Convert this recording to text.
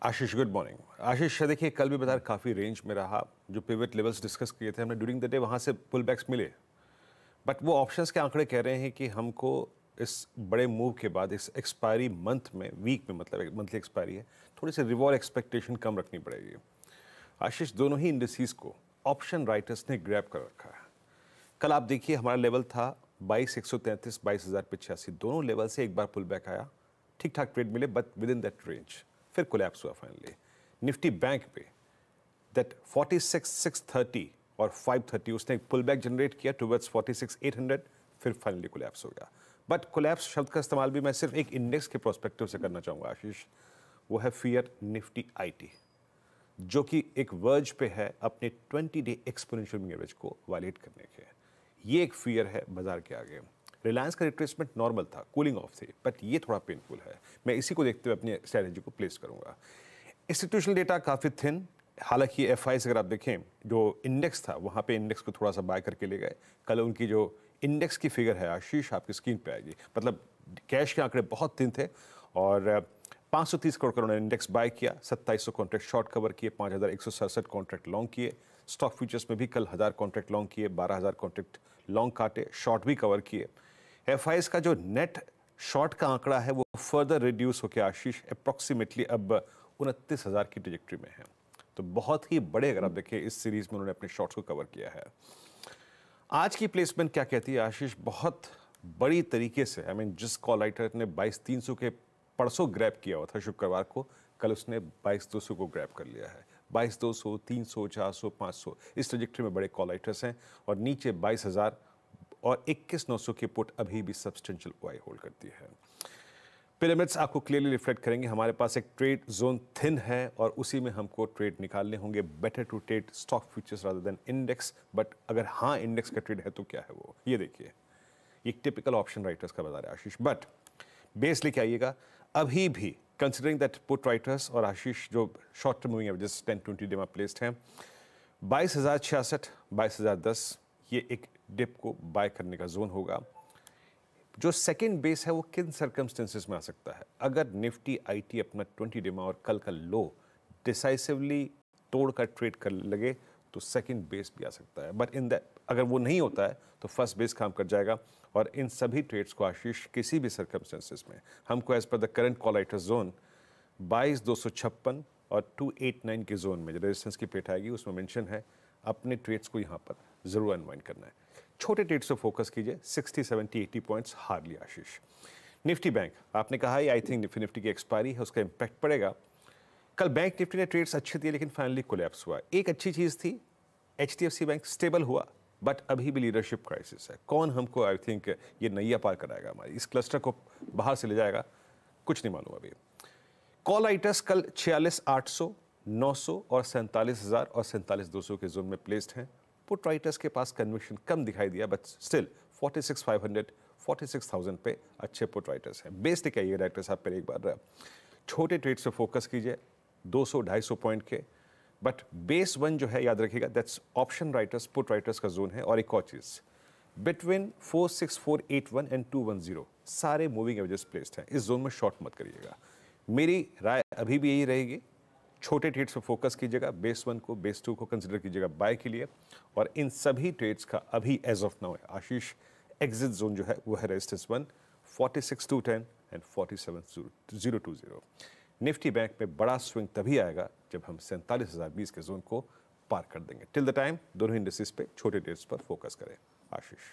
आशीष, good morning. आशीष, देखिए कल भी बाजार काफ़ी रेंज में रहा। जो पिवट लेवल्स डिस्कस किए थे हमने ड्यूरिंग द डे, वहाँ से पुल बैक्स मिले, बट वो ऑप्शंस के आंकड़े कह रहे हैं कि हमको इस बड़े मूव के बाद इस एक्सपायरी मंथ में, वीक में, मतलब मंथली एक्सपायरी है, थोड़ी सी रिवॉर्ड एक्सपेक्टेशन कम रखनी पड़ेगी। आशीष, दोनों ही इंडिसेस को ऑप्शन राइटर्स ने ग्रैब कर रखा है। कल आप देखिए हमारा लेवल था 22,133, 22,085। दोनों लेवल से एक बार पुल बैक आया, ठीक ठाक ट्रेड मिले, but with in that range फिर कोलैप्स हुआ फाइनली। निफ्टी बैंक पे दैट 46,630 और 530 उसने एक पुल बैक जनरेट किया टुवर्ड्स 46,800, फिर फाइनली कोलैप्स हो गया। बट कोलैप्स शब्द का इस्तेमाल भी मैं सिर्फ एक इंडेक्स के प्रोस्पेक्टिव से करना चाहूँगा आशीष। वो है फियर निफ्टी आईटी, जो कि एक वर्ज पे है अपने 20 डे एक्सपोनेंशियल मूविंग एवरेज को वायलेट करने के। ये एक फियर है बाजार के आगे। रिलायंस का रिट्रेसमेंट नॉर्मल था, कूलिंग ऑफ थे, बट ये थोड़ा पेनफुल है। मैं इसी को देखते हुए अपनी स्ट्रैटेजी को प्लेस करूंगा। इंस्टीट्यूशनल डेटा काफ़ी थिन, हालांकि एफआईज अगर आप देखें, जो इंडेक्स था वहाँ पे इंडेक्स को थोड़ा सा बाय करके ले गए। कल उनकी जो इंडेक्स की फिगर है आशीष, आपकी स्क्रीन पे आएगी, मतलब कैश के आंकड़े बहुत थिन थे और 530 करोड़ का उन्होंने इंडेक्स बाय किया, 2700 कॉन्ट्रैक्ट शॉर्ट कवर किए, 5,167 कॉन्ट्रैक्ट लॉन्ग किए। स्टॉक फ्यूचर्स में भी कल 1000 कॉन्ट्रैक्ट लॉन्ग किए, 12,000 कॉन्ट्रैक्ट लॉन्ग काटे, शॉर्ट भी कवर किए। एफआईएस का जो नेट शॉर्ट का आंकड़ा है वो फर्दर रिड्यूस होकर आशीष अप्रॉक्सीमेटली अब 29,000 की ट्रेजेक्टरी में है। तो बहुत ही बड़े, अगर आप देखें इस सीरीज में उन्होंने अपने शॉर्ट्स को कवर किया है। आज की प्लेसमेंट क्या कहती है आशीष? बहुत बड़ी तरीके से, जिस कॉल राइटर ने 22,300 के परसों ग्रैब किया हुआ था शुक्रवार को, कल उसने 22,200 को ग्रैब कर लिया है। 22,200, 300, 400, 500 इस ट्रेजेक्टरी में बड़े कॉल राइटर्स हैं और नीचे 22,000 और 21,900 की पुट अभी भी सब्सटेंशियल ओआई होल्ड करती है। पिरामिड्स आपको क्लियरली रिफ्लेक्ट करेंगे। हमारे पास एक ट्रेड जोन थिन है और उसी में हमको ट्रेड निकालने होंगे। Better to trade stock futures rather than index, but अगर हाँ इंडेक्स का ट्रेड है तो क्या है वो, ये देखिए। एक टिपिकल ऑप्शन राइटर्स का बाजार है आशीष, बट बेस लेके आइएगा। अभी भी कंसिडरिंग दैट पुट राइटर्स और आशीष जो short term moving averages 10-20 day में प्लेस्ड हैं, 22,066, 22,010 ये एक डिप को बाय करने का जोन होगा। जो सेकंड बेस है वो किन सर्कमस्टेंसेस में आ सकता है? अगर निफ्टी आईटी अपना 20 डे में और कल का लो डिसाइसिवली तोड़कर ट्रेड कर लगे तो सेकंड बेस भी आ सकता है, बट इन दैट अगर वो नहीं होता है तो फर्स्ट बेस काम कर जाएगा। और इन सभी ट्रेड्स को आशीष किसी भी सर्कमस्टेंसेस में हमको as per the current call writer zone 22,256 और 289 के जोन में जो रेजिस्टेंस की पेट आएगी उसमें मेंशन है, अपने ट्रेड्स को यहाँ पर जरूर अनवाइंड करना है। छोटे ट्रेड्स पे फोकस कीजिए, 60, 70, 80 पॉइंट्स हार्डली आशीष। निफ्टी बैंक, आपने कहा आई थिंक निफ्टी की एक्सपायरी है, उसका इंपैक्ट पड़ेगा। कल बैंक निफ्टी ने ट्रेड्स अच्छे दिए लेकिन फाइनली कोलैप्स हुआ। एक अच्छी चीज़ थी, एचडीएफसी बैंक स्टेबल हुआ, बट अभी भी लीडरशिप क्राइसिस है। कौन हमको आई थिंक ये नैया पार कराएगा, हमारी इस क्लस्टर को बाहर से ले जाएगा, कुछ नहीं मालूम अभी। कॉल राइटर्स कल 46,800, 900 और 47,000 और 47,200 के जोन में प्लेस्ड हैं। पुट राइटर्स के पास कन्विक्शन कम दिखाई दिया, बट स्टिल 46,500, 46,000 पे अच्छे पुट राइटर्स हैं। बेस लेके आइए राइटर्स आप पर एक बार। छोटे ट्रेड्स पे फोकस कीजिए, 200-250 पॉइंट के, बट बेस वन जो है याद रखिएगा, that's option writers, put writers का जोन है। और एक और चीज़, बिटवीन 46481 एंड 210 सारे मूविंग एवरेजेस प्लेस्ड हैं। इस जोन में शॉर्ट मत करिएगा। मेरी राय अभी भी यही रहेगी, छोटे ट्रेड्स पर फोकस कीजिएगा, बेस वन को, बेस टू को कंसिडर कीजिएगा बाय के लिए। और इन सभी ट्रेड्स का अभी एज ऑफ नाउ है आशीष, एग्जिट जोन जो है वो है रेजिस्टेंस 1, 46,210 एंड 47,020। निफ्टी बैंक में बड़ा स्विंग तभी आएगा जब हम 47,020 के जोन को पार कर देंगे। टिल द टाइम दोनों इंडस्ट्रीज पे छोटे ट्रेड्स पर फोकस करें आशीष।